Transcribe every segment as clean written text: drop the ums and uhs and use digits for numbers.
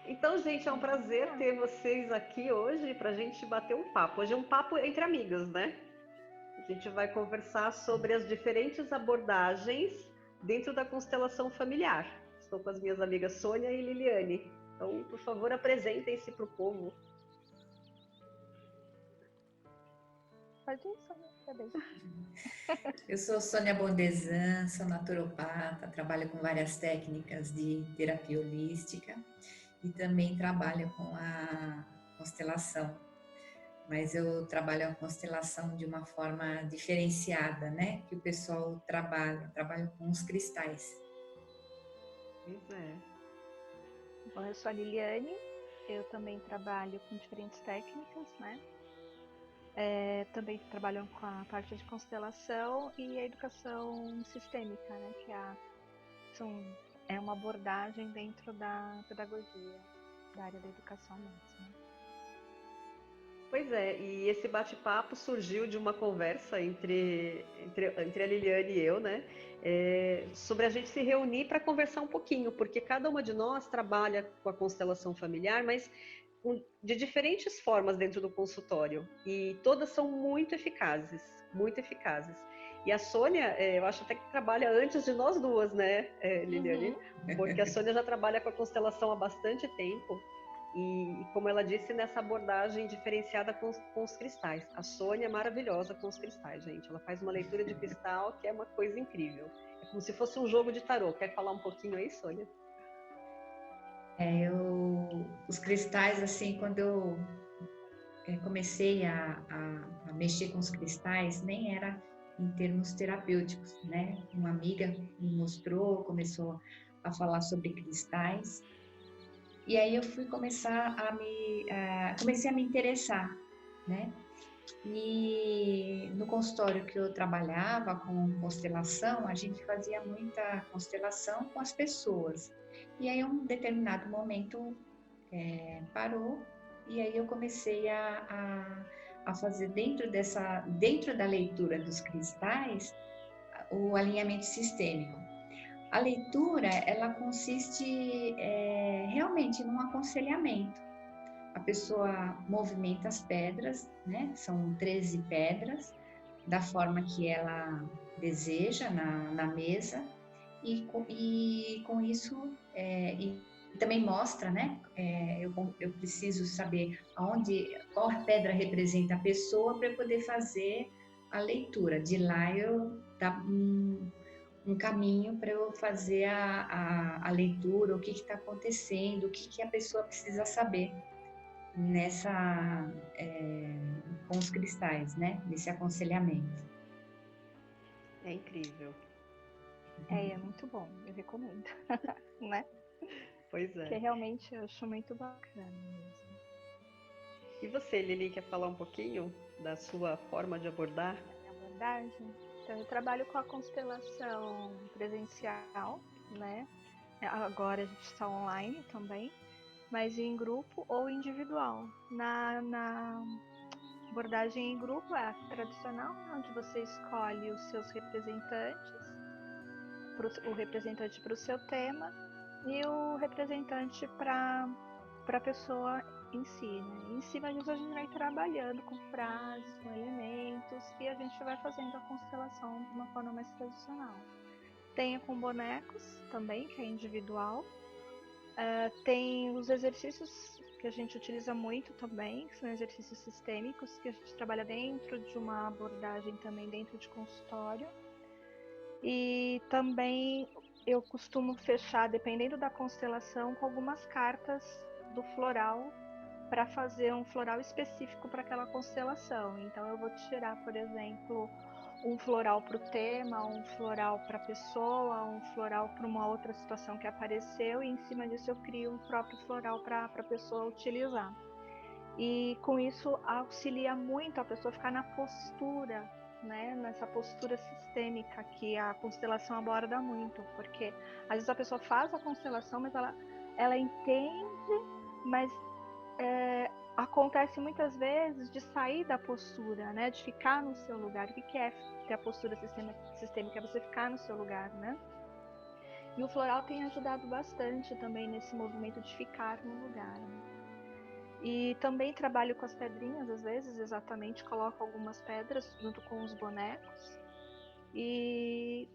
Então, gente, é um prazer ter vocês aqui hoje para a gente bater um papo. Hoje é um papo entre amigas, né? A gente vai conversar sobre as diferentes abordagens dentro da constelação familiar. Estou com as minhas amigas Sônia e Liliane. Então, por favor, apresentem-se para o povo. Pode ir, Sônia, cadê? Eu sou Sônia Bondesan, sou naturopata, trabalho com várias técnicas de terapia holística e também trabalho com a constelação. Mas eu trabalho a constelação de uma forma diferenciada, né? Que o pessoal trabalha com os cristais. Pois é. Bom, eu sou a Liliane, eu também trabalho com diferentes técnicas, né? Também trabalham com a parte de constelação e a educação sistêmica, né? É uma abordagem dentro da pedagogia, da área da educação mesmo. Pois é, e esse bate-papo surgiu de uma conversa entre a Liliane e eu, né? Sobre a gente se reunir para conversar um pouquinho, porque cada uma de nós trabalha com a constelação familiar, mas de diferentes formas dentro do consultório. E todas são muito eficazes, muito eficazes. E a Sônia, eu acho até que trabalha antes de nós duas, né, Liliane? Porque a Sônia já trabalha com a constelação há bastante tempo. E como ela disse, nessa abordagem diferenciada com os cristais. A Sônia é maravilhosa com os cristais, gente. Ela faz uma leitura de cristal que é uma coisa incrível. É como se fosse um jogo de tarô. Quer falar um pouquinho aí, Sônia? Os cristais, assim, quando eu comecei a mexer com os cristais, nem era em termos terapêuticos, né? Uma amiga me mostrou, começou a falar sobre cristais. E aí eu fui comecei a me interessar, né? E no consultório que eu trabalhava com constelação, a gente fazia muita constelação com as pessoas. E aí, um determinado momento parou, e aí eu comecei a fazer dentro da leitura dos cristais, o alinhamento sistêmico. A leitura, ela consiste realmente num aconselhamento. A pessoa movimenta as pedras, né? São 13 pedras, da forma que ela deseja na mesa, e com isso, e também mostra, né? Eu preciso saber qual pedra representa a pessoa para eu poder fazer a leitura. De lá eu dá um caminho para eu fazer a leitura, o que está acontecendo, o que a pessoa precisa saber com os cristais, né? Nesse aconselhamento. É incrível. É muito bom, eu recomendo, né? Pois é. Porque realmente eu acho muito bacana mesmo. E você, Lili, quer falar um pouquinho da sua forma de abordar? A minha abordagem? Então, eu trabalho com a constelação presencial, né? Agora a gente está online também, mas em grupo ou individual. Na abordagem em grupo é a tradicional, onde você escolhe os seus representantes, o representante para o seu tema e o representante para a pessoa em si, né? Em cima disso a gente vai trabalhando com frases, com elementos e a gente vai fazendo a constelação de uma forma mais tradicional. Tem com bonecos também, que é individual. Tem os exercícios que a gente utiliza muito também, que são exercícios sistêmicos, que a gente trabalha dentro de uma abordagem também dentro de consultório. E também eu costumo fechar, dependendo da constelação, com algumas cartas do floral para fazer um floral específico para aquela constelação. Então eu vou tirar, por exemplo, um floral para o tema, um floral para a pessoa, um floral para uma outra situação que apareceu, e em cima disso eu crio um próprio floral para a pessoa utilizar. E com isso auxilia muito a pessoa a ficar na postura, né? Nessa postura sistêmica que a constelação aborda muito, porque às vezes a pessoa faz a constelação, mas ela entende, mas acontece muitas vezes de sair da postura, né? De ficar no seu lugar. O que é ter a postura sistêmica? É você ficar no seu lugar, né? E o floral tem ajudado bastante também nesse movimento de ficar no lugar, né? E também trabalho com as pedrinhas, às vezes, exatamente, coloco algumas pedras junto com os bonecos. E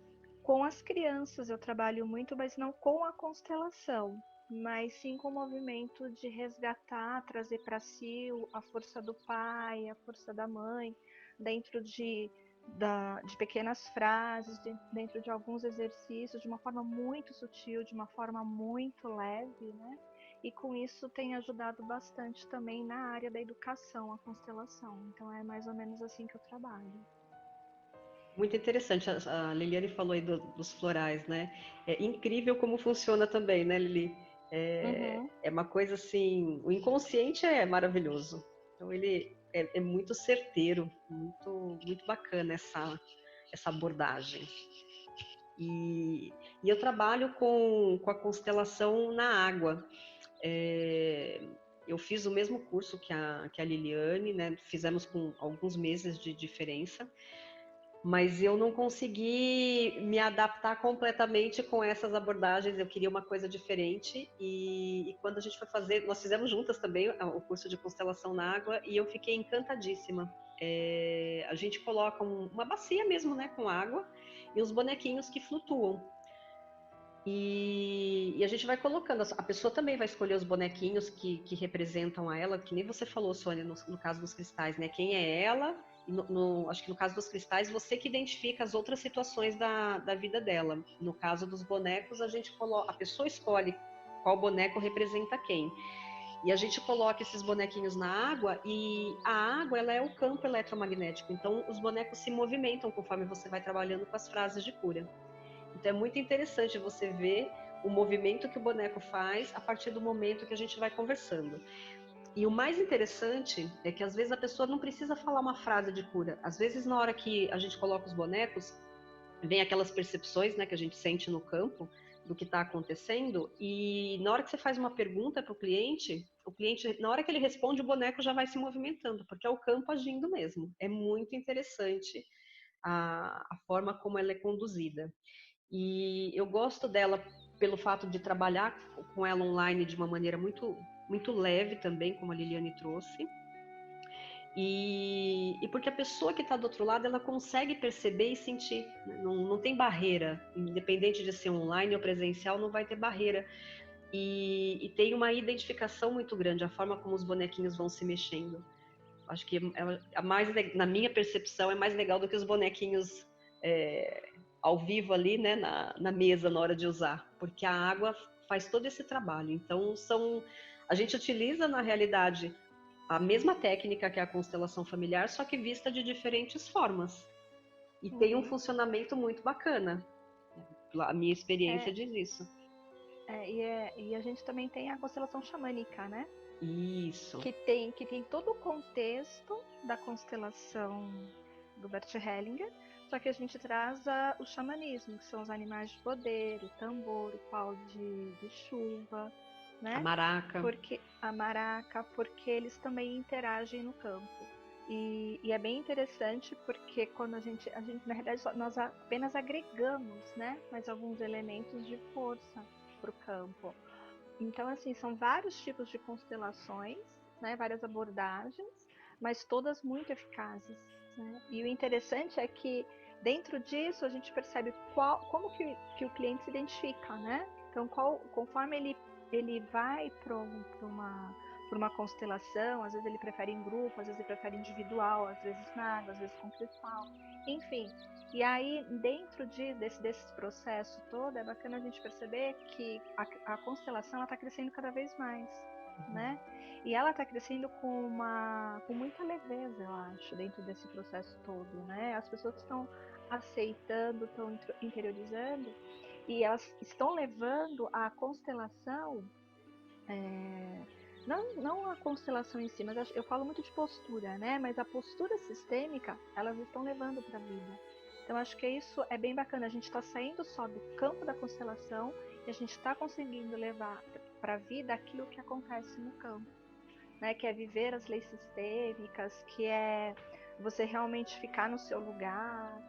com as crianças eu trabalho muito, mas não com a constelação, mas sim com o movimento de resgatar, trazer para si a força do pai, a força da mãe, dentro de pequenas frases, dentro de alguns exercícios, de uma forma muito sutil, de uma forma muito leve, né? E com isso tem ajudado bastante também na área da educação, a constelação. Então é mais ou menos assim que eu trabalho. Muito interessante. A Liliane falou aí dos florais, né? É incrível como funciona também, né, Lili? Uhum. É uma coisa assim, o inconsciente é maravilhoso. Então ele é muito certeiro, muito bacana essa abordagem. E eu trabalho com a constelação na água. Eu fiz o mesmo curso que a Liliane, né? Fizemos com alguns meses de diferença, mas eu não consegui me adaptar completamente com essas abordagens. Eu queria uma coisa diferente e quando a gente foi fazer, nós fizemos juntas também o curso de constelação na água e eu fiquei encantadíssima. A gente coloca uma bacia mesmo, né, com água e os bonequinhos que flutuam. E a gente vai colocando, a pessoa também vai escolher os bonequinhos que representam a ela, que nem você falou, Sônia, no caso dos cristais, né? Quem é ela? E acho que no caso dos cristais, você que identifica as outras situações da vida dela. No caso dos bonecos, a pessoa escolhe qual boneco representa quem. E a gente coloca esses bonequinhos na água e a água, ela é o campo eletromagnético. Então, os bonecos se movimentam conforme você vai trabalhando com as frases de cura. Então é muito interessante você ver o movimento que o boneco faz a partir do momento que a gente vai conversando. E o mais interessante é que às vezes a pessoa não precisa falar uma frase de cura. Às vezes na hora que a gente coloca os bonecos, vem aquelas percepções, né, que a gente sente no campo do que está acontecendo, e na hora que você faz uma pergunta para o cliente, na hora que ele responde, o boneco já vai se movimentando, porque é o campo agindo mesmo. É muito interessante a forma como ela é conduzida. E eu gosto dela pelo fato de trabalhar com ela online de uma maneira muito leve também, como a Liliane trouxe. E porque a pessoa que está do outro lado, ela consegue perceber e sentir. Não tem barreira. Independente de ser online ou presencial, não vai ter barreira. E tem uma identificação muito grande, a forma como os bonequinhos vão se mexendo. Acho que na minha percepção, é mais legal do que os bonequinhos ao vivo ali, né, na mesa na hora de usar, porque a água faz todo esse trabalho. Então a gente utiliza na realidade a mesma técnica que é a constelação familiar, só que vista de diferentes formas. E tem um funcionamento muito bacana. A minha experiência diz isso. E a gente também tem a constelação xamânica, né? Isso. Que tem todo o contexto da constelação do Bert Hellinger, só que a gente traz o xamanismo, que são os animais de poder, o tambor, o pau de chuva, né? A maraca, porque eles também interagem no campo. E é bem interessante porque quando a gente na verdade, nós apenas agregamos, né, mais alguns elementos de força para o campo. Então, assim, são vários tipos de constelações, né, várias abordagens, mas todas muito eficazes, né? E o interessante é que dentro disso a gente percebe como que o cliente se identifica, né? Então, conforme ele vai para uma constelação, às vezes ele prefere em grupo, às vezes ele prefere individual, às vezes na água, às vezes com cristal, enfim. E aí, dentro desse processo todo, é bacana a gente perceber que a constelação está crescendo cada vez mais, né? E ela está crescendo com muita leveza, eu acho, dentro desse processo todo, né? As pessoas estão aceitando, estão interiorizando, e elas estão levando a constelação, não a constelação em si, mas eu falo muito de postura, né? Mas a postura sistêmica, elas estão levando para a vida. Então, acho que isso é bem bacana. A gente está saindo só do campo da constelação e a gente está conseguindo levar para a vida aquilo que acontece no campo, né? Que é viver as leis sistêmicas, que é você realmente ficar no seu lugar,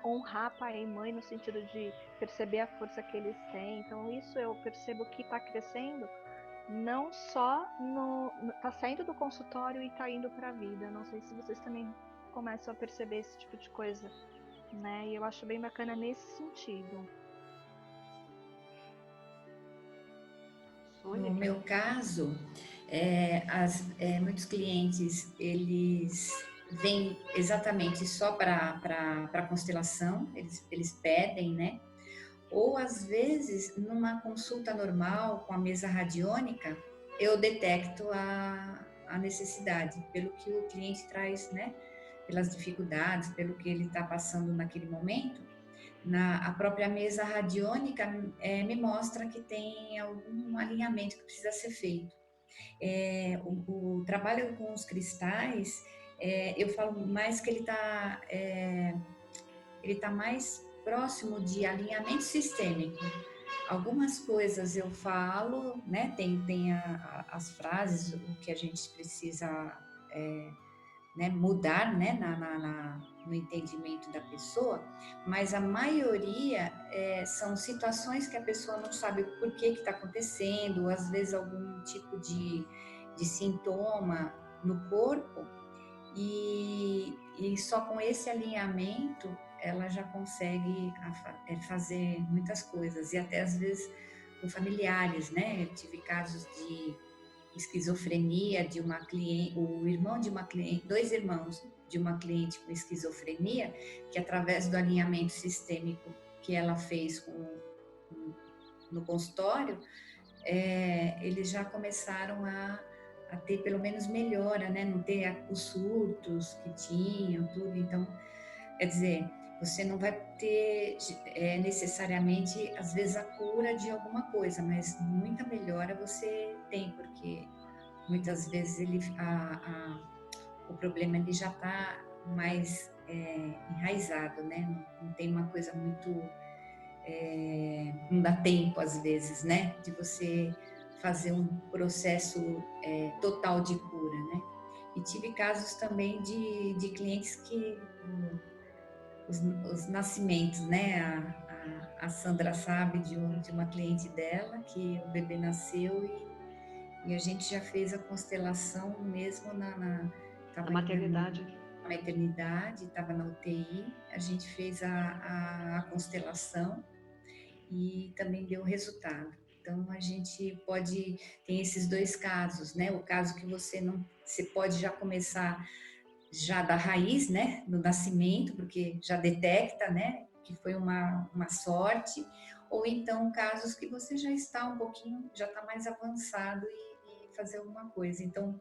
honrar pai e mãe no sentido de perceber a força que eles têm. Então isso eu percebo que está crescendo, não só tá saindo do consultório e tá indo para a vida. Não sei se vocês também começam a perceber esse tipo de coisa, né? E eu acho bem bacana nesse sentido. No meu caso, muitos clientes, eles vêm exatamente só para a constelação, eles pedem, né? Ou às vezes, numa consulta normal com a mesa radiônica, eu detecto a necessidade, pelo que o cliente traz, né? Pelas dificuldades, pelo que ele está passando naquele momento. A própria mesa radiônica me mostra que tem algum alinhamento que precisa ser feito. O trabalho com os cristais, eu falo mais que ele tá mais próximo de alinhamento sistêmico. Algumas coisas eu falo, né? Tem as frases, o que a gente precisa né, mudar, né, no entendimento da pessoa, mas a maioria são situações que a pessoa não sabe o porquê que está acontecendo, ou às vezes algum tipo de sintoma no corpo, e só com esse alinhamento ela já consegue fazer muitas coisas, e até às vezes com familiares, né? Eu tive casos de esquizofrenia de uma cliente, o irmão de uma cliente, dois irmãos de uma cliente com esquizofrenia, que através do alinhamento sistêmico que ela fez no consultório, eles já começaram a ter pelo menos melhora, né? Não ter os surtos que tinham, tudo. Então, quer dizer, você não vai ter necessariamente, às vezes, a cura de alguma coisa, mas muita melhora você tem, porque muitas vezes o problema ele já está mais enraizado, né? Não tem uma coisa muito... não dá tempo, às vezes, né? De você fazer um processo total de cura, né? E tive casos também de clientes que... os nascimentos, né? A Sandra sabe de uma cliente dela que o bebê nasceu e a gente já fez a constelação mesmo Na maternidade. Na maternidade, estava na UTI, a gente fez a constelação e também deu resultado. Então a gente tem esses dois casos, né? O caso que você pode já começar já da raiz, né, no nascimento, porque já detecta, né, que foi uma sorte, ou então casos que você já está um pouquinho, já está mais avançado e fazer alguma coisa. Então,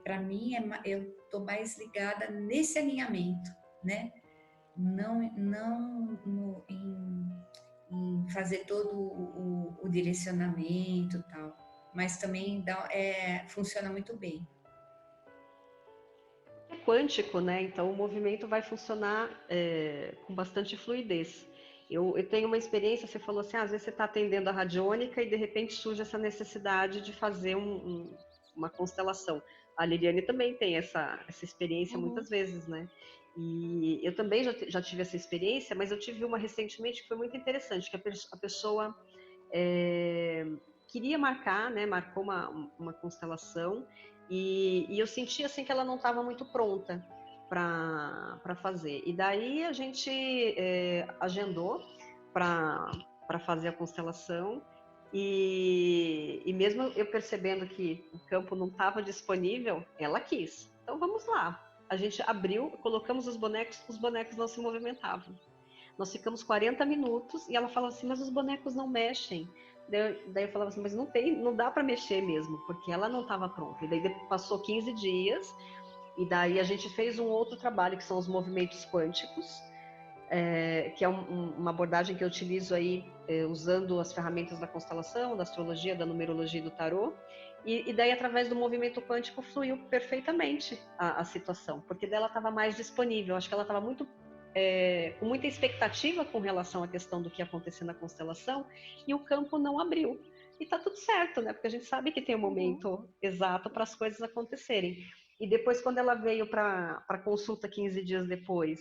para mim, eu estou mais ligada nesse alinhamento, né, não em fazer todo o direcionamento e tal, mas também funciona muito bem. É quântico, né? Então o movimento vai funcionar com bastante fluidez. Eu tenho uma experiência, você falou assim, às vezes você está atendendo a radiônica e de repente surge essa necessidade de fazer uma constelação. A Liliane também tem essa experiência muitas vezes, né? E eu também já tive essa experiência, mas eu tive uma recentemente que foi muito interessante, que a pessoa queria marcar, né? Marcou uma constelação e eu senti assim que ela não estava muito pronta para fazer. E daí a gente agendou para fazer a constelação e mesmo eu percebendo que o campo não estava disponível, ela quis. Então vamos lá. A gente abriu, colocamos os bonecos não se movimentavam. Nós ficamos 40 minutos e ela falava assim, mas os bonecos não mexem. Daí eu falava assim, mas não dá para mexer mesmo, porque ela não estava pronta. E daí passou 15 dias, e daí a gente fez um outro trabalho, que são os movimentos quânticos, que é uma abordagem que eu utilizo aí, usando as ferramentas da constelação, da astrologia, da numerologia e do tarô. E daí, através do movimento quântico, fluiu perfeitamente a situação, porque dela estava mais disponível. Acho que ela estava com muita expectativa com relação à questão do que ia acontecer na constelação, e o campo não abriu. E tá tudo certo, né? Porque a gente sabe que tem um momento exato para as coisas acontecerem. E depois, quando ela veio para consulta 15 dias depois,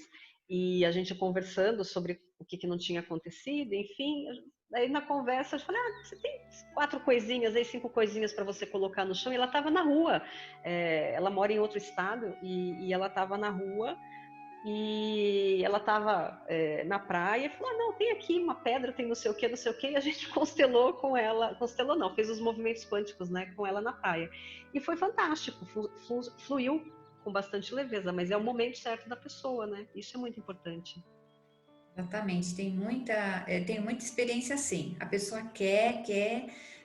e a gente conversando sobre o que não tinha acontecido, enfim. Aí na conversa eu falei, você tem 4 coisinhas aí, 5 coisinhas para você colocar no chão, e ela estava na rua, ela mora em outro estado, e ela estava na rua, e ela estava na praia, e falou, não, tem aqui uma pedra, tem não sei o que, e a gente constelou com ela, constelou não, fez os movimentos quânticos, né, com ela na praia. E foi fantástico, fluiu com bastante leveza, mas é o momento certo da pessoa, né, isso é muito importante. Exatamente, tenho muita experiência assim. A pessoa quer,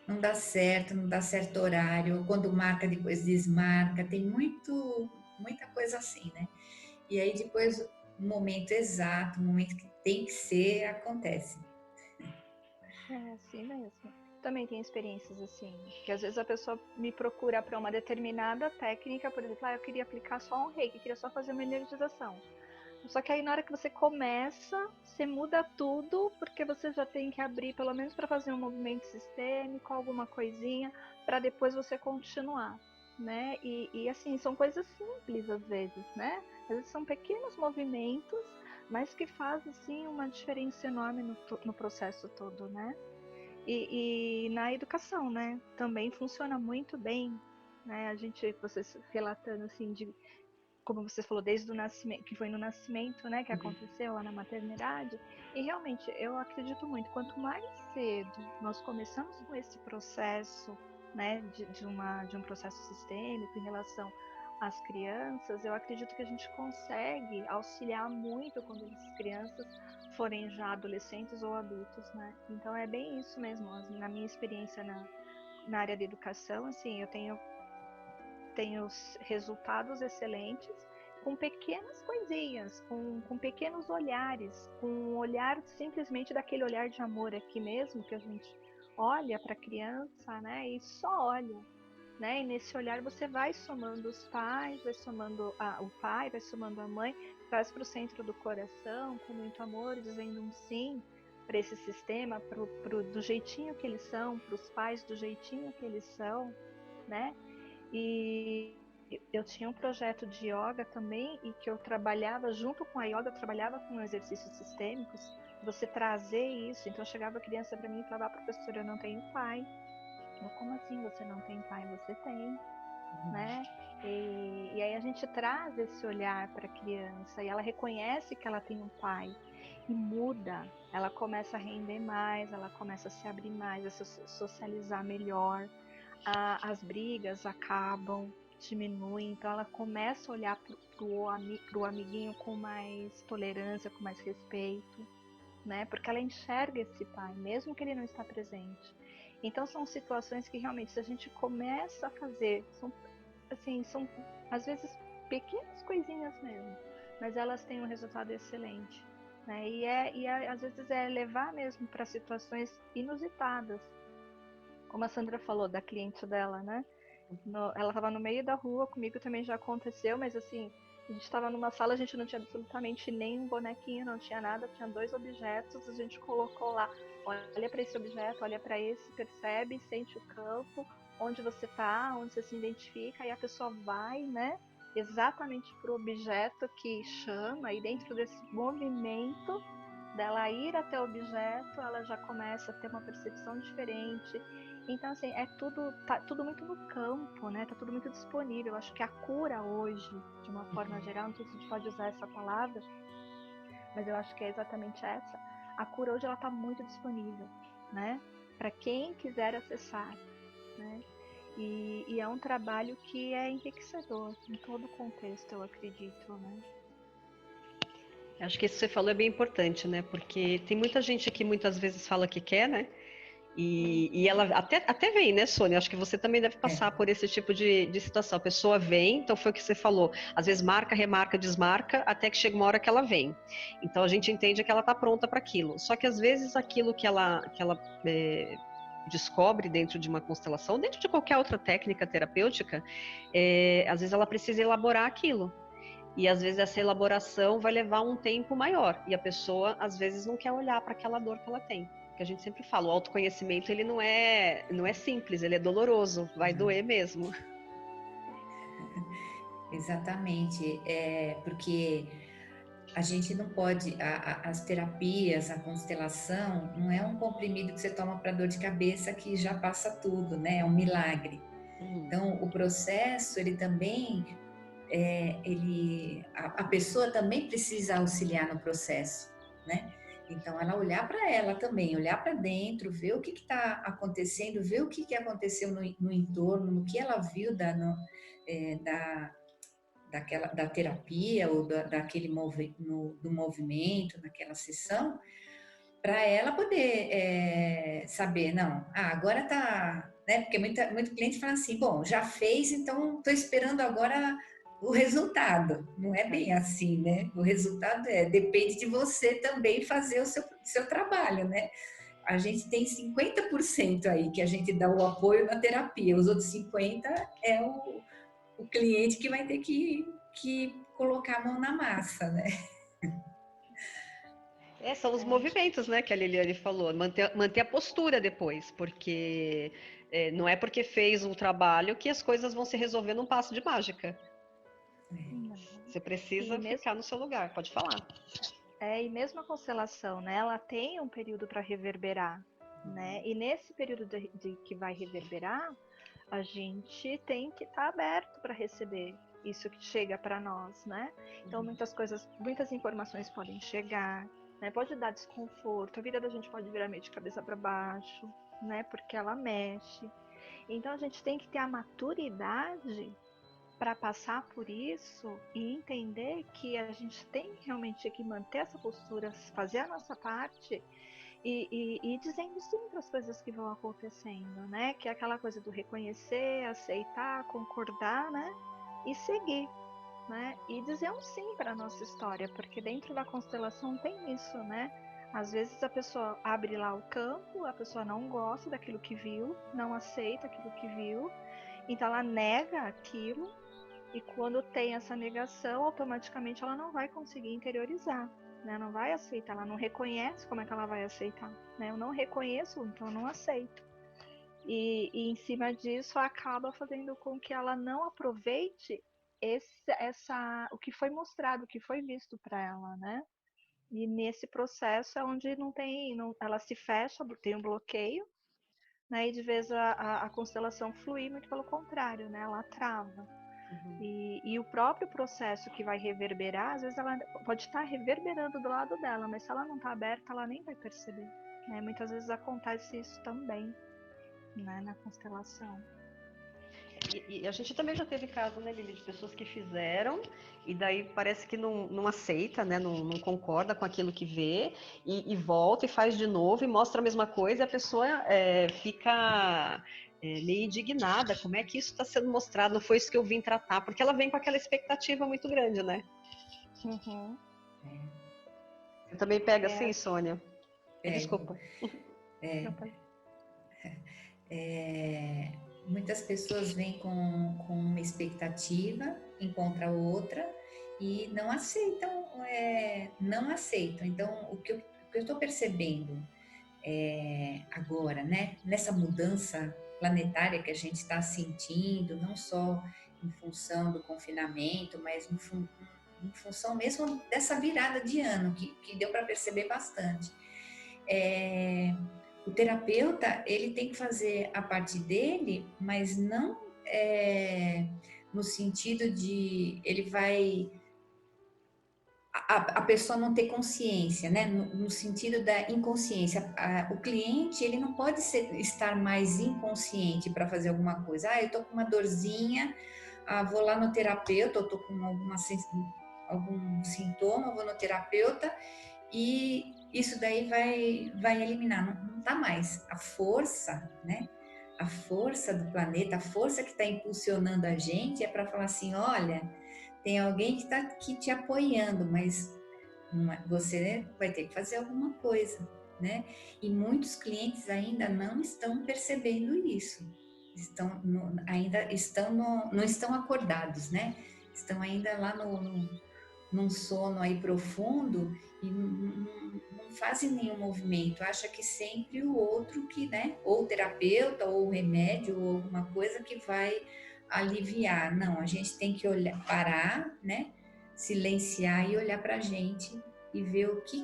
não dá certo horário, quando marca, depois desmarca, tem muita coisa assim, né? E aí depois, o momento exato, o momento que tem que ser, acontece. É assim mesmo. Também tem experiências assim, que às vezes a pessoa me procura para uma determinada técnica, por exemplo, eu queria aplicar só um reiki, queria só fazer uma energização. Só que aí na hora que você começa, você muda tudo, porque você já tem que abrir pelo menos para fazer um movimento sistêmico, alguma coisinha, para depois você continuar, né? E assim, são coisas simples às vezes, né? Às vezes são pequenos movimentos, mas que fazem assim uma diferença enorme no processo todo, né? E na educação, né? Também funciona muito bem, né? Vocês relatando assim de como você falou, desde o nascimento, que foi no nascimento, né, que aconteceu lá na maternidade. E realmente, eu acredito muito, quanto mais cedo nós começamos com esse processo, né, de um processo sistêmico em relação às crianças, eu acredito que a gente consegue auxiliar muito quando as crianças forem já adolescentes ou adultos, né? Então é bem isso mesmo. Na minha experiência na área da educação, assim, eu tenho resultados excelentes com pequenas coisinhas, com pequenos olhares, com um olhar simplesmente daquele olhar de amor aqui mesmo, que a gente olha para a criança, né, e só olha, né, e nesse olhar você vai somando os pais, vai somando o pai, vai somando a mãe, traz para o centro do coração, com muito amor, dizendo um sim para esse sistema, do jeitinho que eles são, para os pais do jeitinho que eles são, né, e eu tinha um projeto de yoga também, e que eu trabalhava junto com a yoga, eu trabalhava com exercícios sistêmicos, você trazer isso. Então chegava a criança para mim e falava, professora, eu não tenho pai. Eu, como assim você não tem pai? Você tem, né? E aí a gente traz esse olhar para a criança e ela reconhece que ela tem um pai e muda. Ela começa a render mais, ela começa a se abrir mais, a se socializar melhor, as brigas acabam, diminuem, então ela começa a olhar pro amiguinho com mais tolerância, com mais respeito, né? Porque ela enxerga esse pai, mesmo que ele não está presente. Então são situações que realmente, se a gente começa a fazer, são às vezes pequenas coisinhas mesmo, mas elas têm um resultado excelente, né? Às vezes é levar mesmo para situações inusitadas, como a Sandra falou da cliente dela, né? Ela estava no meio da rua, comigo também já aconteceu, mas assim, a gente estava numa sala, a gente não tinha absolutamente nenhum bonequinho, não tinha nada, tinha 2 objetos, a gente colocou lá, olha para esse objeto, olha para esse, percebe, sente o campo, onde você está, onde você se identifica, e a pessoa vai, né, exatamente para o objeto que chama, e dentro desse movimento dela ir até o objeto, ela já começa a ter uma percepção diferente. Então, assim, tá tudo muito no campo, né? Tá tudo muito disponível. Eu acho que a cura hoje, de uma forma geral, não sei se a gente pode usar essa palavra, mas eu acho que é exatamente essa. A cura hoje, ela tá muito disponível, né? Para quem quiser acessar, né? E é um trabalho que é enriquecedor em todo o contexto, eu acredito, né? Acho que isso que você falou é bem importante, né? Porque tem muita gente que muitas vezes fala que quer, né? E ela até vem, né, Sônia? Acho que você também deve passar por esse tipo de situação. A pessoa vem, então foi o que você falou. Às vezes marca, remarca, desmarca, até que chega uma hora que ela vem. Então a gente entende que ela está pronta para aquilo. Só que às vezes aquilo que ela descobre dentro de uma constelação, dentro de qualquer outra técnica terapêutica, às vezes ela precisa elaborar aquilo. E às vezes essa elaboração vai levar um tempo maior. E a pessoa, às vezes, não quer olhar para aquela dor que ela tem. Que a gente sempre fala, o autoconhecimento ele não é simples, ele é doloroso, vai doer mesmo. Exatamente, porque a gente não pode, as terapias, a constelação, não é um comprimido que você toma para dor de cabeça que já passa tudo, né? É um milagre. Então, o processo, ele também, a pessoa também precisa auxiliar no processo, né? Então, ela olhar para ela também, olhar para dentro, ver o que está acontecendo, ver o que aconteceu no entorno, no que ela viu da terapia ou daquele do movimento, naquela sessão, para ela poder saber, não, agora tá, né? Porque muito cliente fala assim, bom, já fez, então estou esperando agora o resultado. Não é bem assim, né? O resultado depende de você também fazer o seu trabalho, né? A gente tem 50% aí que a gente dá o apoio na terapia, os outros 50% é o cliente que vai ter que colocar a mão na massa, né? São os movimentos, né, que a Liliane falou, manter a postura depois, porque não é porque fez um trabalho que as coisas vão se resolver num passo de mágica. Você precisa ficar no seu lugar, pode falar. E mesmo a constelação, né, ela tem um período para reverberar, né? E nesse período de que vai reverberar, a gente tem que estar aberto para receber isso que chega para nós, né? Então muitas informações podem chegar, né? Pode dar desconforto, a vida da gente pode virar meio de cabeça para baixo, né? Porque ela mexe. Então a gente tem que ter a maturidade para passar por isso e entender que a gente tem realmente que manter essa postura, fazer a nossa parte e dizendo sim para as coisas que vão acontecendo, né? Que é aquela coisa do reconhecer, aceitar, concordar, né? E seguir, né? E dizer um sim para a nossa história, porque dentro da constelação tem isso, né? Às vezes a pessoa abre lá o campo, a pessoa não gosta daquilo que viu, não aceita aquilo que viu, então ela nega aquilo, e quando tem essa negação, automaticamente ela não vai conseguir interiorizar, né? Não vai aceitar, ela não reconhece, como é que ela vai aceitar, né? Eu não reconheço, então eu não aceito. E em cima disso acaba fazendo com que ela não aproveite o que foi mostrado, o que foi visto para ela, né? E nesse processo é onde ela se fecha, tem um bloqueio, né? E de vez a constelação fluir, muito pelo contrário, né? Ela trava. E o próprio processo que vai reverberar, às vezes ela pode estar reverberando do lado dela, mas se ela não está aberta, ela nem vai perceber, né? Muitas vezes acontece isso também, né, na constelação. E a gente também já teve caso, né, Lili, de pessoas que fizeram e daí parece que não aceita, né, não concorda com aquilo que vê e volta e faz de novo e mostra a mesma coisa e a pessoa fica meio indignada. Como é que isso está sendo mostrado? Não foi isso que eu vim tratar, porque ela vem com aquela expectativa muito grande, né? Uhum. Você também pega assim, Sônia? Desculpa. Muitas pessoas vêm com uma expectativa, encontram outra e não aceitam, não aceitam. Então, o que eu estou percebendo agora, né, nessa mudança planetária que a gente está sentindo, não só em função do confinamento, mas em função mesmo dessa virada de ano, que deu para perceber bastante. O terapeuta, ele tem que fazer a parte dele, mas não no sentido de ele vai... A pessoa não ter consciência, né? No sentido da inconsciência. O cliente, ele não pode estar mais inconsciente para fazer alguma coisa. Eu tô com uma dorzinha, vou lá no terapeuta, eu tô com algum sintoma, vou no terapeuta e isso daí vai eliminar, não tá mais. A força, né? A força do planeta, a força que está impulsionando a gente é para falar assim, olha, tem alguém que está aqui te apoiando, mas você vai ter que fazer alguma coisa, né? E muitos clientes ainda não estão percebendo isso, não estão acordados, né? Estão ainda lá num sono aí profundo e não fazem nenhum movimento, acha que sempre o outro que, né, ou o terapeuta, ou o remédio, ou alguma coisa que vai aliviar. Não, a gente tem que parar, né, silenciar e olhar para a gente e ver o que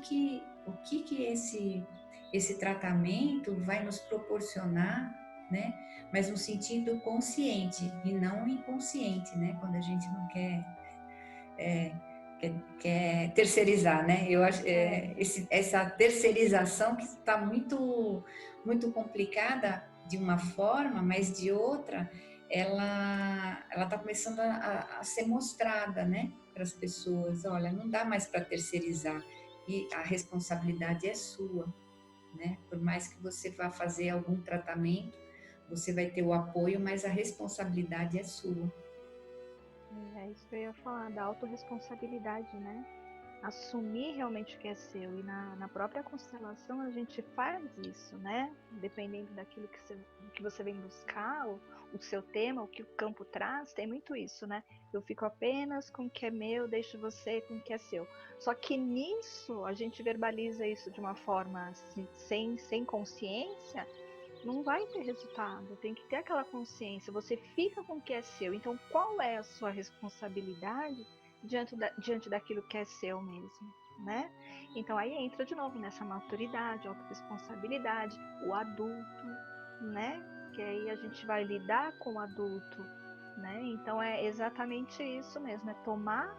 esse tratamento vai nos proporcionar, né? Mas no sentido consciente e não inconsciente, né? Quando a gente não quer terceirizar, né? Eu acho essa terceirização que está muito complicada de uma forma, mas de outra ela está começando a ser mostrada, né, para as pessoas. Olha, não dá mais para terceirizar e a responsabilidade é sua, né? Por mais que você vá fazer algum tratamento, você vai ter o apoio, mas a responsabilidade é sua. É isso que eu ia falar, da autorresponsabilidade, né? Assumir realmente o que é seu. E na própria constelação a gente faz isso, né? Dependendo daquilo que você vem buscar, o seu tema, o que o campo traz, tem muito isso, né? Eu fico apenas com o que é meu, deixo você com o que é seu. Só que nisso a gente verbaliza isso de uma forma assim, sem consciência, não vai ter resultado. Tem que ter aquela consciência. Você fica com o que é seu. Então, qual é a sua responsabilidade diante daquilo que é seu mesmo, né? Então, aí entra de novo nessa maturidade, autorresponsabilidade, o adulto, né? Que aí a gente vai lidar com o adulto, né? Então, é exatamente isso mesmo. É tomar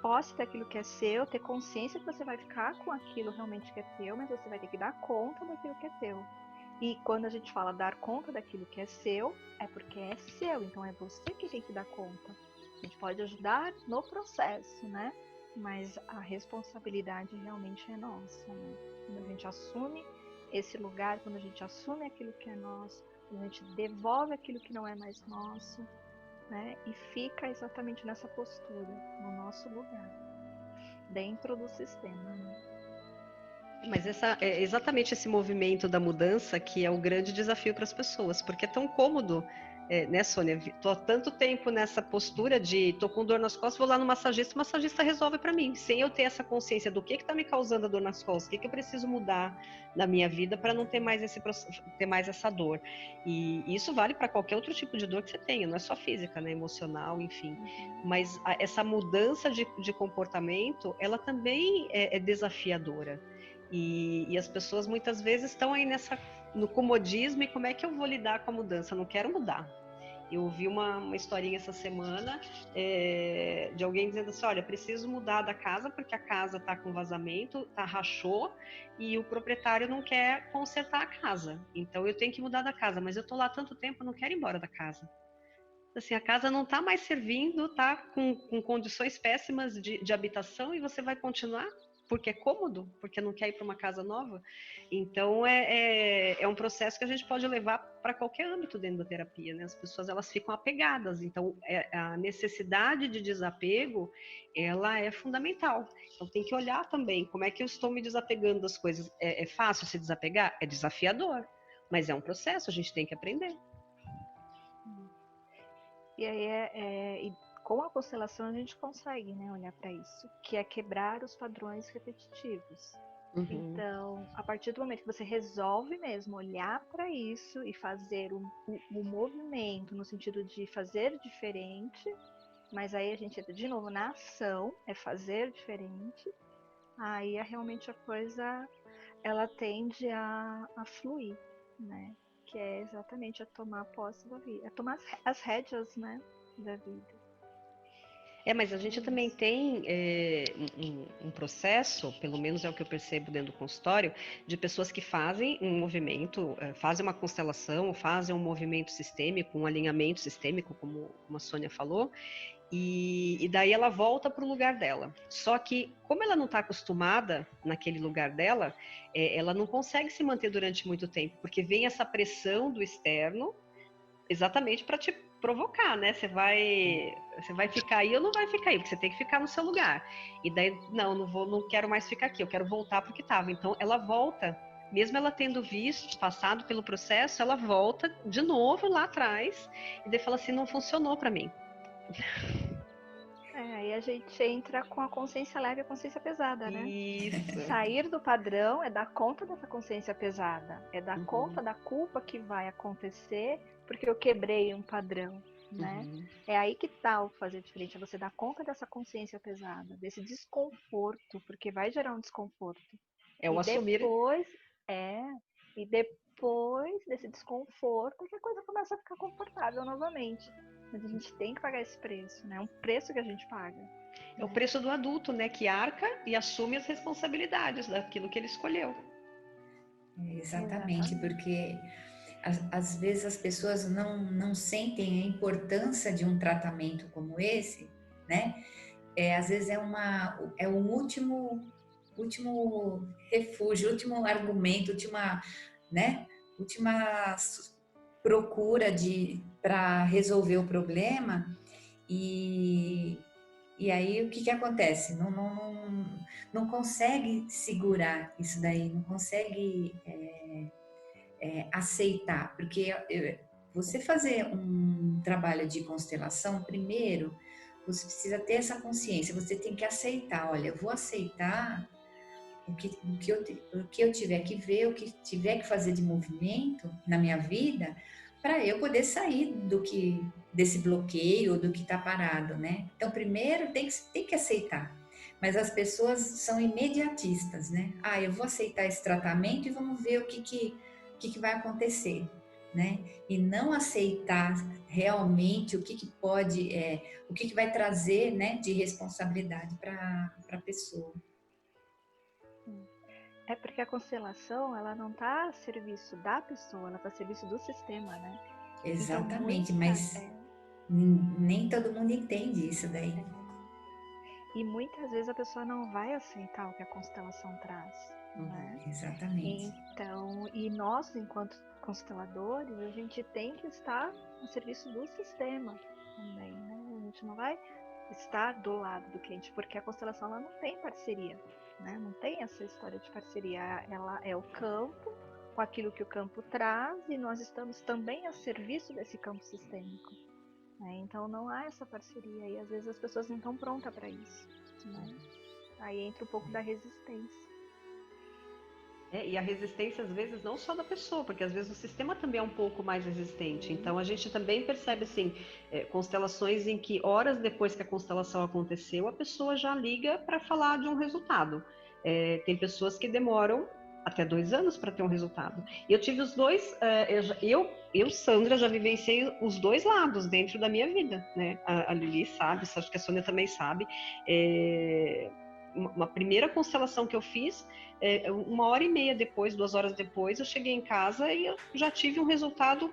posse daquilo que é seu, ter consciência que você vai ficar com aquilo realmente que é teu, mas você vai ter que dar conta daquilo que é teu. E quando a gente fala dar conta daquilo que é seu, é porque é seu, então é você que tem que dar conta. A gente pode ajudar no processo, né? Mas a responsabilidade realmente é nossa, né? Quando a gente assume esse lugar, quando a gente assume aquilo que é nosso, quando a gente devolve aquilo que não é mais nosso, né? E fica exatamente nessa postura, no nosso lugar, dentro do sistema, né? Mas é exatamente esse movimento da mudança que é o grande desafio para as pessoas, porque é tão cômodo, né, Sônia? Tô há tanto tempo nessa postura de tô com dor nas costas, vou lá no massagista, o massagista resolve para mim, sem eu ter essa consciência do que está me causando a dor nas costas, o que eu preciso mudar na minha vida para não ter mais ter mais essa dor. E isso vale para qualquer outro tipo de dor que você tenha, não é só física, né? Emocional, enfim. Mas essa mudança de comportamento, ela também é desafiadora. E as pessoas muitas vezes estão aí no comodismo e como é que eu vou lidar com a mudança? Eu não quero mudar. Eu ouvi uma historinha essa semana de alguém dizendo assim, olha, preciso mudar da casa porque a casa está com vazamento, rachou e o proprietário não quer consertar a casa. Então eu tenho que mudar da casa, mas eu estou lá há tanto tempo, eu não quero ir embora da casa. Assim, a casa não está mais servindo, está com condições péssimas de habitação e você vai continuar? Porque é cômodo? Porque não quer ir para uma casa nova? Então, é um processo que a gente pode levar para qualquer âmbito dentro da terapia, né? As pessoas, elas ficam apegadas. Então, a necessidade de desapego, ela é fundamental. Então, tem que olhar também como é que eu estou me desapegando das coisas. É fácil se desapegar? É desafiador. Mas é um processo, a gente tem que aprender. E aí com a constelação a gente consegue, né, olhar para isso, que é quebrar os padrões repetitivos. Uhum. Então, a partir do momento que você resolve mesmo olhar para isso e fazer o movimento no sentido de fazer diferente, mas aí a gente entra de novo na ação, é fazer diferente, aí realmente a coisa ela tende a fluir, né? Que é exatamente a tomar posse da vida, a tomar as rédeas, né, da vida. Mas a gente também tem um processo, pelo menos é o que eu percebo dentro do consultório, de pessoas que fazem um movimento, fazem uma constelação, fazem um movimento sistêmico, um alinhamento sistêmico, como a Sônia falou, e daí ela volta para o lugar dela. Só que, como ela não está acostumada naquele lugar dela, ela não consegue se manter durante muito tempo, porque vem essa pressão do externo, exatamente para te provocar, né? Você vai ficar aí ou não vai ficar aí, porque você tem que ficar no seu lugar. E daí, não quero mais ficar aqui, eu quero voltar para o que estava. Então, ela volta, mesmo ela tendo passado pelo processo, ela volta de novo lá atrás e daí fala assim, não funcionou para mim. Aí a gente entra com a consciência leve e a consciência pesada, né? Isso. Sair do padrão é dar conta dessa consciência pesada, é dar conta da culpa que vai acontecer porque eu quebrei um padrão. né? Uhum. É aí que tá o fazer diferente, é você dar conta dessa consciência pesada, desse desconforto, porque vai gerar um desconforto. É o E assumir. depois, é, e depois desse desconforto que a coisa começa a ficar confortável novamente. Mas a gente tem que pagar esse preço, né? É um preço que a gente paga. É o preço do adulto, né? Que arca e assume as responsabilidades daquilo que ele escolheu. Exatamente, Exatamente. porque às vezes as pessoas não sentem a importância de um tratamento como esse, né? Às vezes é um último refúgio, último argumento, né? Última procura para resolver o problema e e aí o que que acontece? Não consegue segurar isso daí, não consegue aceitar, porque você fazer um trabalho de constelação, primeiro, você precisa ter essa consciência, você tem que aceitar, olha, eu vou aceitar o que eu tiver que ver, o que tiver que fazer de movimento na minha vida, para eu poder sair desse bloqueio, do que está parado, né? Então, primeiro tem que aceitar. Mas as pessoas são imediatistas, né? Ah, eu vou aceitar esse tratamento e vamos ver o que vai acontecer, né? E não aceitar realmente o que vai trazer, né, de responsabilidade para a pessoa. É porque a constelação, ela não está a serviço da pessoa, ela está a serviço do sistema, né? Então, Exatamente, mas nem todo mundo entende isso daí. e muitas vezes a pessoa não vai aceitar o que a constelação traz, né? Exatamente. Então, e nós, enquanto consteladores, a gente tem que estar a serviço do sistema também, né? A gente não vai estar do lado do cliente, porque a constelação ela não tem parceria, né? Não tem essa história de parceria. Ela é o campo, com aquilo que o campo traz, e nós estamos também a serviço desse campo sistêmico. Né? Então não há essa parceria e às vezes as pessoas não estão prontas para isso. Né? Aí entra um pouco da resistência. E a resistência, às vezes, não só da pessoa, porque às vezes o sistema também é um pouco mais resistente. Então, a gente também percebe, assim, constelações em que horas depois que a constelação aconteceu, a pessoa já liga para falar de um resultado. Tem pessoas que demoram até 2 anos para ter um resultado. E eu tive os dois, Sandra, já vivenciei os dois lados dentro da minha vida, né? A Lili sabe, acho que a Sônia também sabe. Uma primeira constelação que eu fiz, 1 hora e meia depois, 2 horas depois, eu cheguei em casa e eu já tive um resultado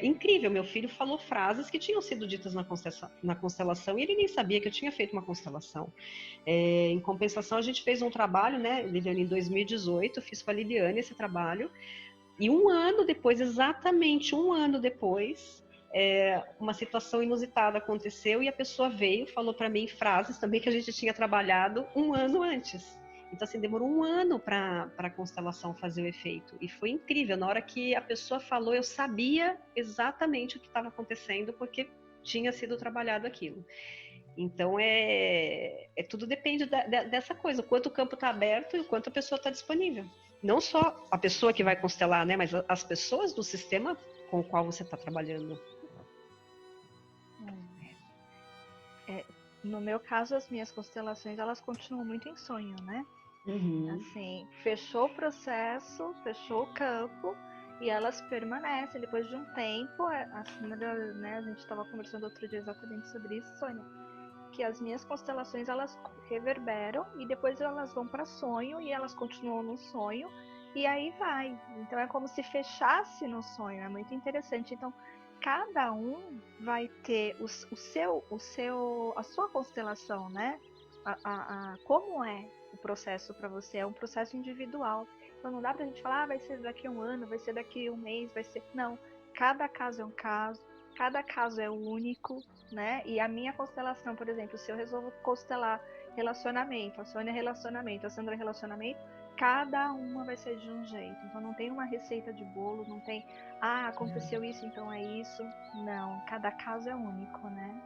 incrível. Meu filho falou frases que tinham sido ditas na constelação e ele nem sabia que eu tinha feito uma constelação. Em compensação, a gente fez um trabalho, né, Liliane, em 2018, eu fiz com a Liliane esse trabalho, e 1 ano depois, exatamente 1 ano depois, uma situação inusitada aconteceu e a pessoa veio, falou para mim frases também que a gente tinha trabalhado 1 ano antes. Então, assim, demorou 1 ano para a constelação fazer o efeito. E foi incrível. Na hora que a pessoa falou, eu sabia exatamente o que estava acontecendo, porque tinha sido trabalhado aquilo. Então, tudo depende dessa coisa, o quanto o campo está aberto e o quanto a pessoa está disponível. Não só a pessoa que vai constelar, né, mas as pessoas do sistema com o qual você está trabalhando. No meu caso, as minhas constelações, elas continuam muito em sonho, né? Uhum. Assim, fechou o processo, fechou o campo e elas permanecem. Depois de um tempo, né, a gente estava conversando outro dia exatamente sobre isso, Sônia, que as minhas constelações elas reverberam e depois elas vão para sonho e elas continuam no sonho e aí vai. Então é como se fechasse no sonho, é muito interessante. Então cada um vai ter a sua constelação, né? Como é o processo para você? É um processo individual. Então não dá pra gente falar, vai ser daqui a 1 ano, vai ser daqui a 1 mês, vai ser. Não. Cada caso é um caso, cada caso é único, né? E a minha constelação, por exemplo, se eu resolvo constelar relacionamento, a Sônia relacionamento, a Sandra relacionamento, cada uma vai ser de um jeito. Então não tem uma receita de bolo, não tem, aconteceu isso, então é isso. Não, cada caso é único, né?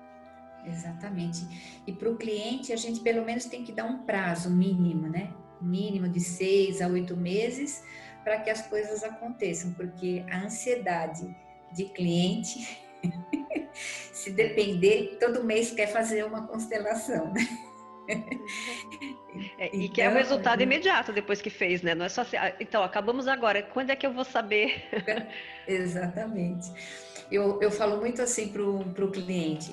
Exatamente. E para o cliente, a gente pelo menos tem que dar um prazo mínimo, né? Mínimo de 6 a 8 meses para que as coisas aconteçam, porque a ansiedade de cliente, Se depender, todo mês quer fazer uma constelação, né? E quer o Então, resultado imediato depois que fez, né? Não é só assim, então, acabamos agora, quando é que eu vou saber? exatamente. Eu falo muito assim para o cliente.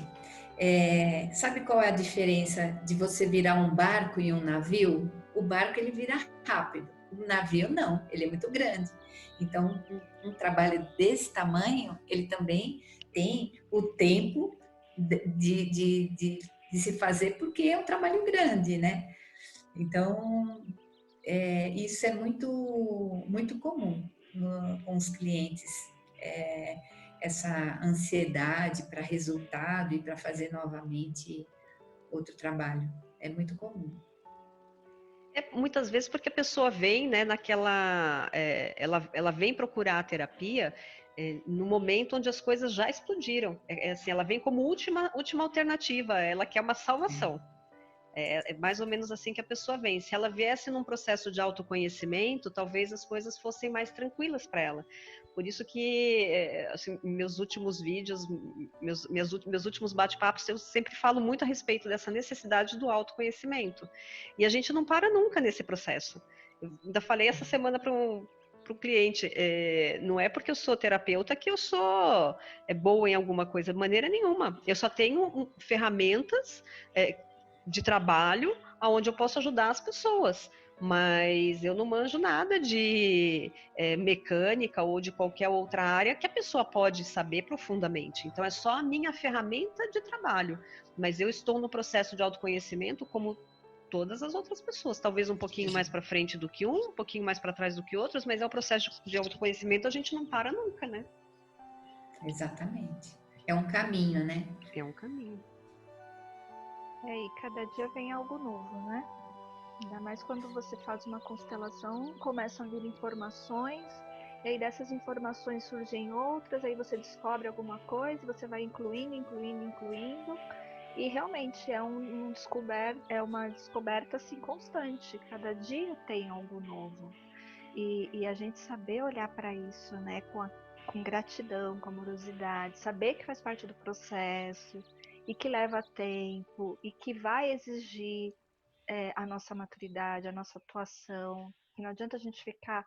Sabe qual é a diferença de você virar um barco e um navio? O barco ele vira rápido, o navio não, ele é muito grande. Então, um trabalho desse tamanho, ele também tem o tempo de se fazer, porque é um trabalho grande, né? Então, isso é muito comum com os clientes. Essa ansiedade para resultado e para fazer novamente outro trabalho. É muito comum. Muitas vezes porque a pessoa vem, né, ela vem procurar a terapia no momento onde as coisas já explodiram. Assim, ela vem como última alternativa, ela quer uma salvação. É mais ou menos assim que a pessoa vem. Se ela viesse num processo de autoconhecimento, talvez as coisas fossem mais tranquilas para ela. Por isso que, assim, meus últimos vídeos, meus últimos bate-papos, eu sempre falo muito a respeito dessa necessidade do autoconhecimento. E a gente não para nunca nesse processo. Eu ainda falei essa semana para o cliente, não é porque eu sou terapeuta que eu sou boa em alguma coisa, de maneira nenhuma. Eu só tenho ferramentas de trabalho onde eu posso ajudar as pessoas, mas eu não manjo nada de mecânica ou de qualquer outra área que a pessoa pode saber profundamente. Então é só a minha ferramenta de trabalho, mas eu estou no processo de autoconhecimento como todas as outras pessoas, talvez um pouquinho mais para frente do que um pouquinho mais para trás do que outros, mas é o processo de autoconhecimento, a gente não para nunca, né? Exatamente. É um caminho, né? É um caminho. E cada dia vem algo novo, né? Ainda mais quando você faz uma constelação, começam a vir informações, e aí dessas informações surgem outras, aí você descobre alguma coisa, e você vai incluindo, e realmente é uma descoberta assim constante. Cada dia tem algo novo. E a gente saber olhar para isso, né, com gratidão, com amorosidade, saber que faz parte do processo e que leva tempo e que vai exigir a nossa maturidade, a nossa atuação. E não adianta a gente ficar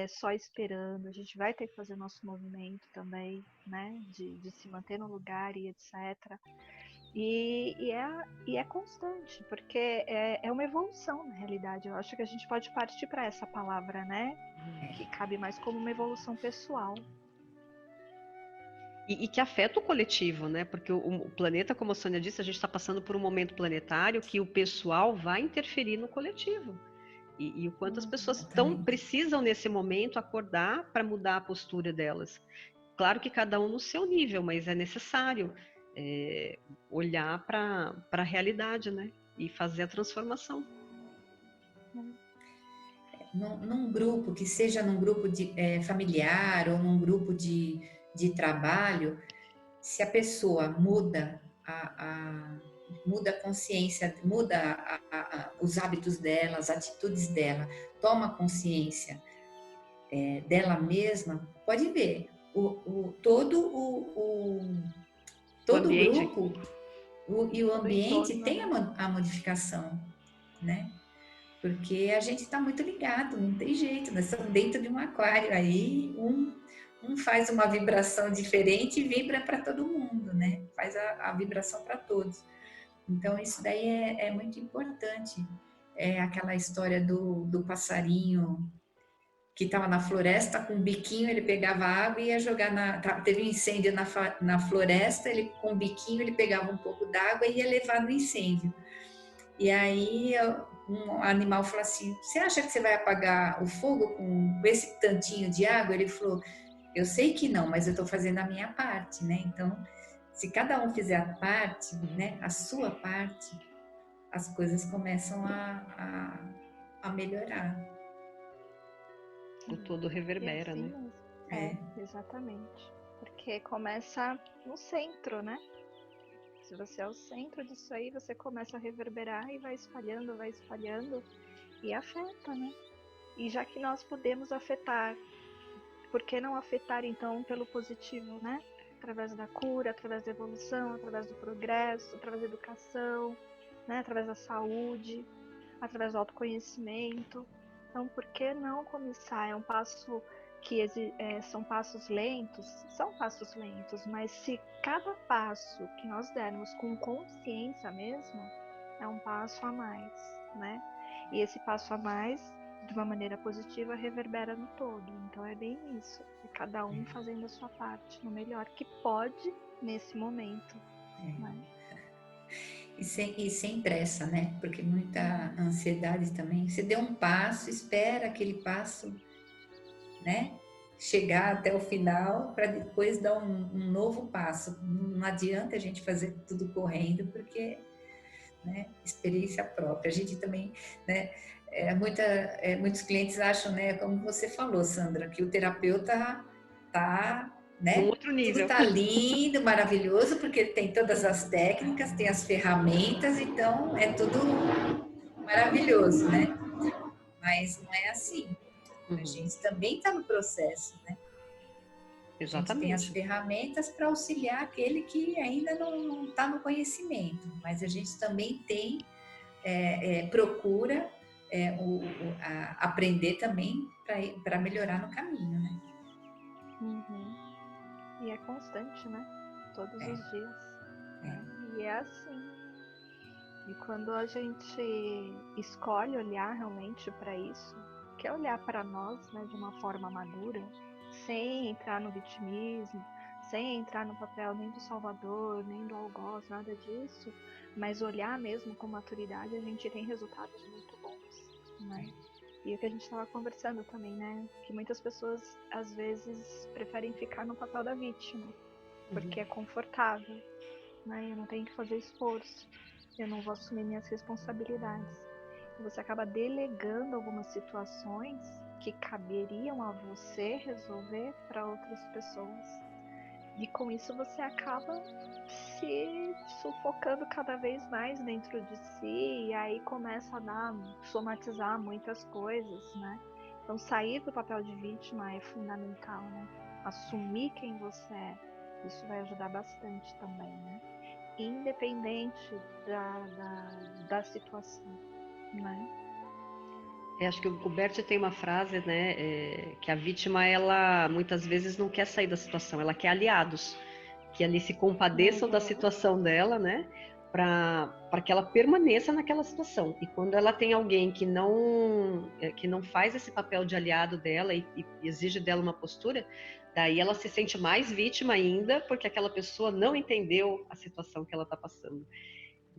só esperando, a gente vai ter que fazer o nosso movimento também, né? De se manter no lugar e etc. E é constante, porque é uma evolução na realidade. Eu acho que a gente pode partir para essa palavra, né? Que cabe mais como uma evolução pessoal. E que afeta o coletivo, né? Porque o planeta, como a Sônia disse, a gente está passando por um momento planetário que o pessoal vai interferir no coletivo. E o quanto as pessoas Exatamente. precisam, nesse momento, acordar para mudar a postura delas. Claro que cada um no seu nível, mas é necessário olhar para a realidade, né? E fazer a transformação. Num grupo, que seja num grupo familiar ou num grupo de trabalho, se a pessoa muda a consciência, muda os hábitos dela, as atitudes dela, toma consciência dela mesma, pode ver, O todo o ambiente. grupo e o Todo o ambiente entorno, tem né? a modificação, né? Porque a gente está muito ligado, não tem jeito, nós estamos dentro de um aquário aí, um faz uma vibração diferente e vibra para todo mundo, né? Faz a vibração para todos. Então, isso daí é muito importante. É aquela história do passarinho que estava na floresta com um biquinho, ele pegava água e ia jogar teve um incêndio na floresta, ele com o biquinho ele pegava um pouco d'água e ia levar no incêndio. E aí um animal falou assim: você acha que você vai apagar o fogo com esse tantinho de água? Ele falou: eu sei que não, mas eu estou fazendo a minha parte, né? Então, se cada um fizer a parte, né, a sua parte, as coisas começam a melhorar. O todo E reverbera, assim né? mesmo. É, Exatamente. Porque começa no centro, né? Se você é o centro disso aí, você começa a reverberar e vai espalhando e afeta, né? E já que nós podemos afetar, por que não afetar então pelo positivo, né? através da cura, através da evolução, através do progresso, através da educação, né? Através da saúde, através do autoconhecimento. Então, por que não começar? É um passo que são passos lentos, mas se cada passo que nós dermos com consciência mesmo, é um passo a mais, né? E esse passo a mais, de uma maneira positiva, reverbera no todo. Então é bem isso, é cada um fazendo a sua parte no melhor que pode nesse momento, né? E sem pressa, né? Porque muita ansiedade também. Você deu um passo, espera aquele passo, né? Chegar até o final para depois dar um novo passo. Não adianta a gente fazer tudo correndo, porque, né, experiência própria. A gente também, né, muitos clientes acham, né, como você falou, Sandra, que o terapeuta tá, Num né, outro tudo nível. tá lindo, maravilhoso, porque ele tem todas as técnicas, tem as ferramentas, então é tudo maravilhoso, né? Mas não é assim. A Uhum, gente também está no processo, né? A gente tem as exatamente. ferramentas para auxiliar aquele que ainda não está no conhecimento, mas a gente também tem, procura aprender também para melhorar no caminho, né? Uhum. E é constante, né? Todos É, os dias, é, né? E é assim. E quando a gente escolhe olhar realmente para isso, quer olhar para nós, né, de uma forma madura, sem entrar no vitimismo, sem entrar no papel nem do salvador, nem do algoz, nada disso, mas olhar mesmo com maturidade, a gente tem resultados muito bons, né? E o que a gente estava conversando também, né? Que muitas pessoas às vezes preferem ficar no papel da vítima, porque é confortável, né? Eu não tenho que fazer esforço, eu não vou assumir minhas responsabilidades. E você acaba delegando algumas situações que caberiam a você resolver para outras pessoas. E com isso você acaba se sufocando cada vez mais dentro de si e aí começa somatizar muitas coisas, né? Então sair do papel de vítima é fundamental, né? Assumir quem você é. Isso vai ajudar bastante também, né? Independente da situação, né? Acho que o Bert tem uma frase, né, que a vítima, ela muitas vezes não quer sair da situação, ela quer aliados, que ali se compadeçam da Uhum. situação dela, né, para que ela permaneça naquela situação. E quando ela tem alguém que não faz esse papel de aliado dela e exige dela uma postura, daí ela se sente mais vítima ainda, porque aquela pessoa não entendeu a situação que ela está passando.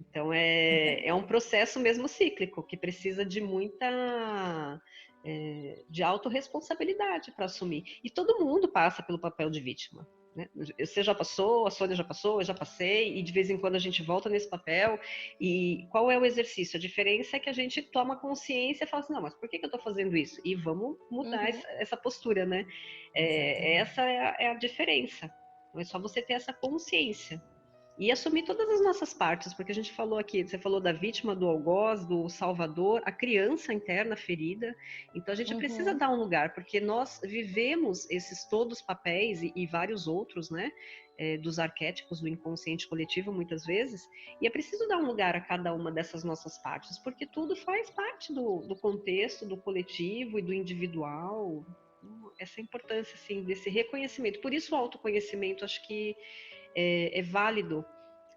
Então é um processo mesmo cíclico, que precisa de muita de autorresponsabilidade para assumir. E todo mundo passa pelo papel de vítima. Né? Você já passou, a Sônia já passou, eu já passei, e de vez em quando a gente volta nesse papel. E qual é o exercício? A diferença é que a gente toma consciência e fala assim, não, mas por que eu estou fazendo isso? E vamos mudar Uhum. essa postura, né? exatamente. Essa é a diferença. Então é só você ter essa consciência. E assumir todas as nossas partes, porque a gente falou aqui, você falou da vítima, do algoz, do salvador, a criança interna ferida. Então a gente precisa Uhum. dar um lugar, porque nós vivemos esses todos papéis e vários outros, né? Dos arquétipos do inconsciente coletivo, muitas vezes, e é preciso dar um lugar a cada uma dessas nossas partes, porque tudo faz parte do contexto, do coletivo e do individual. Essa importância, assim, desse reconhecimento. Por isso o autoconhecimento, acho que é válido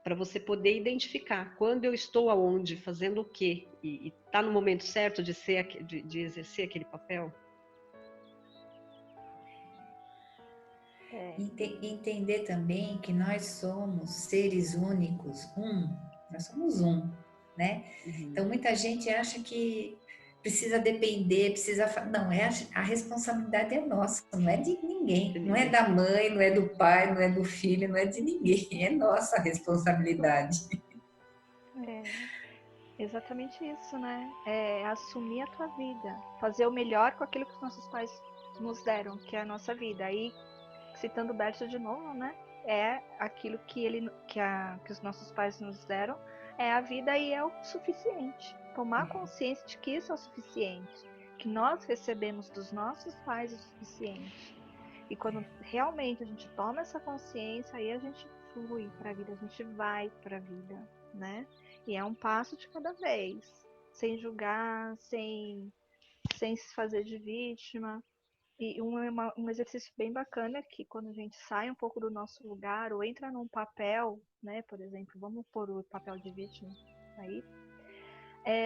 para você poder identificar quando eu estou aonde, fazendo o quê, e está no momento certo de exercer aquele papel. É. Entender também que nós somos seres únicos, nós somos um, né? Uhum. Então muita gente acha que precisa depender, não, a responsabilidade é nossa, não é de ninguém, De não é ninguém. da mãe, não é do pai, não é do filho, não é de ninguém, é nossa responsabilidade. É exatamente isso, né? É assumir a tua vida, fazer o melhor com aquilo que os nossos pais nos deram, que é a nossa vida. Aí, citando o Berto de novo, né? É aquilo que os nossos pais nos deram, é a vida e é o suficiente. Tomar consciência de que isso é o suficiente, que nós recebemos dos nossos pais o suficiente. E quando realmente a gente toma essa consciência, aí a gente flui para a vida, a gente vai para a vida, né? E é um passo de cada vez, sem julgar, sem se fazer de vítima. E um exercício bem bacana é que quando a gente sai um pouco do nosso lugar ou entra num papel, né? Por exemplo, vamos pôr o papel de vítima aí,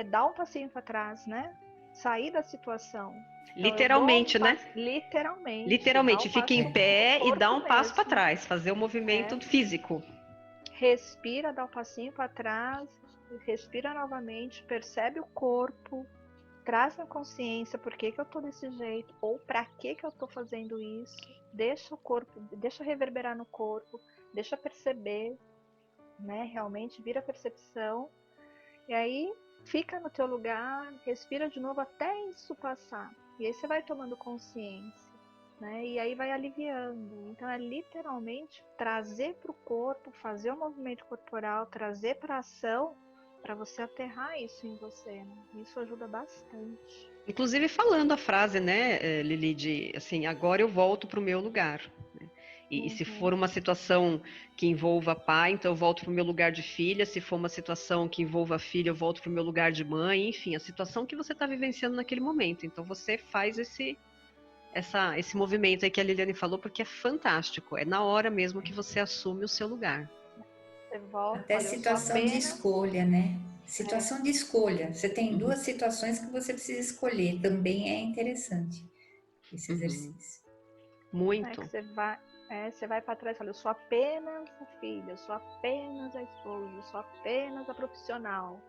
dar um passinho para trás, né? Sair da situação. Então, Literalmente, né? Literalmente, dar Literalmente, um fica passo em pro pé e dá corpo um passo para mesmo. trás, fazer o movimento físico. Respira, dá um passinho para trás, respira novamente, percebe o corpo, traz na consciência por que eu tô desse jeito, ou para que eu tô fazendo isso. Deixa o corpo, deixa reverberar no corpo, deixa perceber, né? Realmente vira percepção. E aí fica no teu lugar, respira de novo até isso passar. E aí você vai tomando consciência, né? E aí vai aliviando. Então é literalmente trazer para o corpo, fazer o movimento corporal, trazer para a ação, para você aterrar isso em você, né? Isso ajuda bastante. Inclusive falando a frase, né, Lili, de assim, agora eu volto para o meu lugar. Né? E se for uma situação que envolva pai, então eu volto para o meu lugar de filha. Se for uma situação que envolva filha, eu volto para o meu lugar de mãe. Enfim, a situação que você está vivenciando naquele momento. Então você faz esse movimento aí que a Liliane falou, porque é fantástico. É na hora mesmo que você assume o seu lugar. Você volta, Até olha, eu sou situação de apenas... escolha, né? Situação de escolha. Você tem duas situações que você precisa escolher. Também é interessante esse exercício. Muito. Que você vai para trás e fala, eu sou apenas a filha, eu sou apenas a esposa, eu sou apenas a profissional.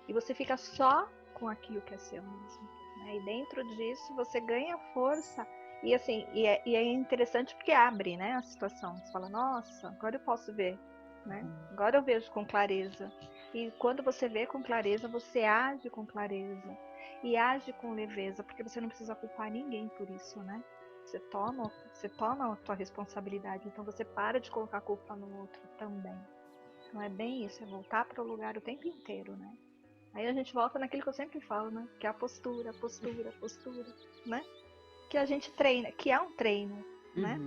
E você fica só com aquilo que é seu mesmo. Né? E dentro disso você ganha força. E assim, é interessante porque abre, né, a situação. Você fala, nossa, agora eu posso ver. Né? Agora eu vejo com clareza. E quando você vê com clareza, você age com clareza. E age com leveza, porque você não precisa culpar ninguém por isso, né? Você toma a tua responsabilidade. Então você para de colocar a culpa no outro também. Então é bem isso, é voltar para o lugar o tempo inteiro, né? Aí a gente volta naquilo que eu sempre falo, né? Que é a postura, né? Que a gente treina, que é um treino, né?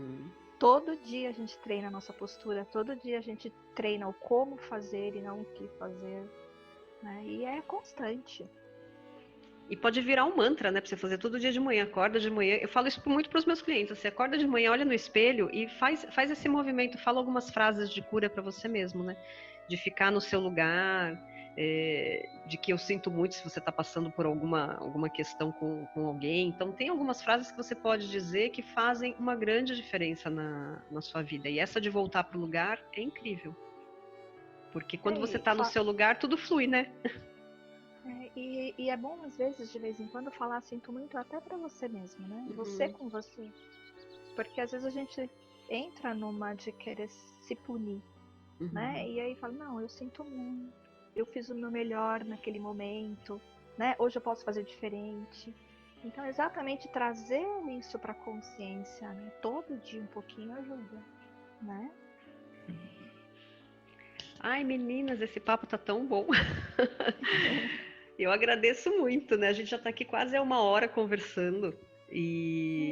Todo dia a gente treina a nossa postura, todo dia a gente treina o como fazer e não o que fazer, né? E é constante. E pode virar um mantra, né? Pra você fazer todo dia de manhã. Acorda de manhã. Eu falo isso muito para os meus clientes. Você acorda de manhã, olha no espelho e faz esse movimento. Fala algumas frases de cura para você mesmo, né? De ficar no seu lugar, de que eu sinto muito se você está passando por alguma questão com alguém. Então, tem algumas frases que você pode dizer que fazem uma grande diferença na sua vida. E essa de voltar para o lugar é incrível. Porque quando você está no seu lugar, tudo flui, né? E é bom, às vezes, de vez em quando, falar sinto muito até pra você mesmo, né? Você com você. Porque às vezes a gente entra numa de querer se punir, né? E aí fala, não, eu sinto muito, eu fiz o meu melhor naquele momento, né? Hoje eu posso fazer diferente. Então, exatamente trazer isso pra consciência, né? Todo dia um pouquinho ajuda, né? Ai, meninas, esse papo tá tão bom. Eu agradeço muito, né? A gente já está aqui quase 1 hora conversando e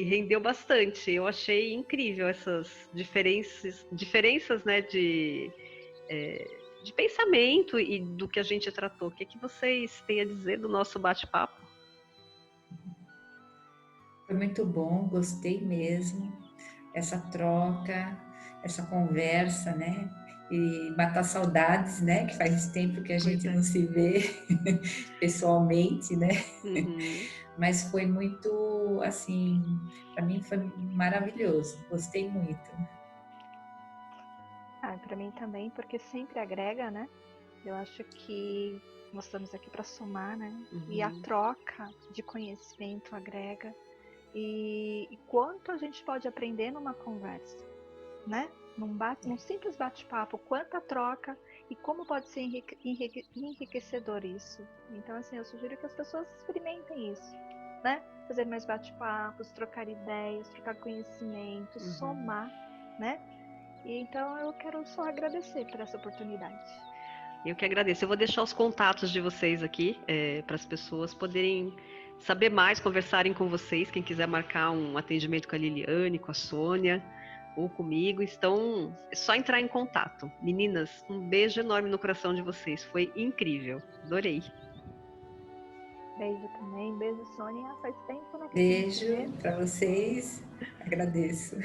rendeu bastante. Eu achei incrível essas diferenças, né, de pensamento e do que a gente tratou. O que vocês têm a dizer do nosso bate-papo? Foi muito bom, gostei mesmo. Essa troca, essa conversa, né? E matar saudades, né? Que faz tempo que a gente não se vê pessoalmente, né? Mas foi muito, assim, para mim foi maravilhoso. Gostei muito. Para mim também, porque sempre agrega, né? Eu acho que nós estamos aqui para somar, né? E a troca de conhecimento agrega. E quanto a gente pode aprender numa conversa, né? Num simples bate-papo, quanta troca e como pode ser enriquecedor isso. Então, assim, eu sugiro que as pessoas experimentem isso, né? Fazer mais bate-papos, trocar ideias, trocar conhecimento, somar, né? E então eu quero só agradecer por essa oportunidade. Eu que agradeço. Eu vou deixar os contatos de vocês aqui para as pessoas poderem saber mais, conversarem com vocês, quem quiser marcar um atendimento com a Liliane, com a Sônia ou comigo, então é só entrar em contato. Meninas, um beijo enorme no coração de vocês, foi incrível, adorei. Beijo também, beijo Sônia, faz tempo, né? Beijo para vocês, agradeço.